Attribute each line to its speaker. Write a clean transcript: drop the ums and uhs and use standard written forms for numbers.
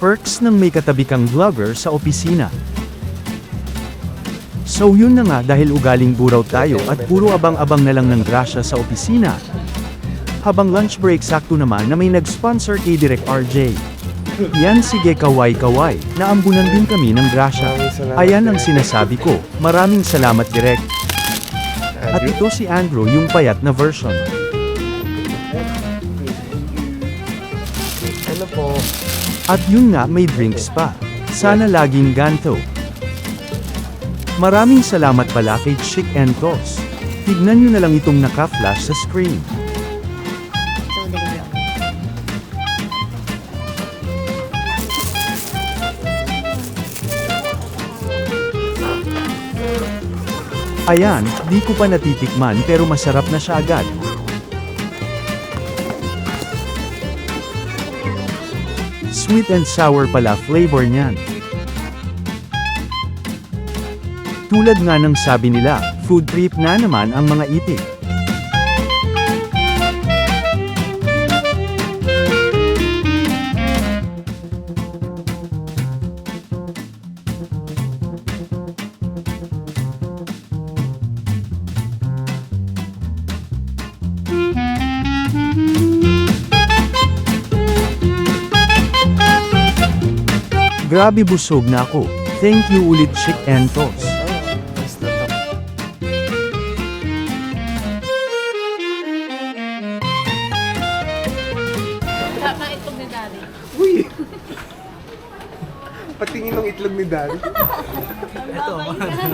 Speaker 1: Perks ng may katabi kang vlogger sa opisina. So yun na nga, dahil ugaling buraw tayo at puro abang-abang na lang ng grasya sa opisina. Habang lunch break, sakto naman na may nag-sponsor kay Direk RJ. Yan, sige, kaway-kaway, naambunan din kami ng grasya. Ayan ang sinasabi ko, maraming salamat Direk. At ito si Andrew, yung payat na version.
Speaker 2: Ano po?
Speaker 1: At yun nga, may drinks pa. Sana laging ganto. Maraming salamat pala kay Chick and Toss. Tignan nyo na lang itong naka-flash sa screen.
Speaker 3: So, delivery.
Speaker 1: Ayan, di ko pa natitikman pero masarap na siya agad. Sweet and sour pala flavor niyan. Tulad nga ng sabi nila, food trip na naman ang mga itik. Grabe, busog na ako. Thank you ulit Chick and Toss.
Speaker 3: Itlog ni Daddy.
Speaker 2: Uy! Patingin ng itlog ni Daddy.
Speaker 3: Ito.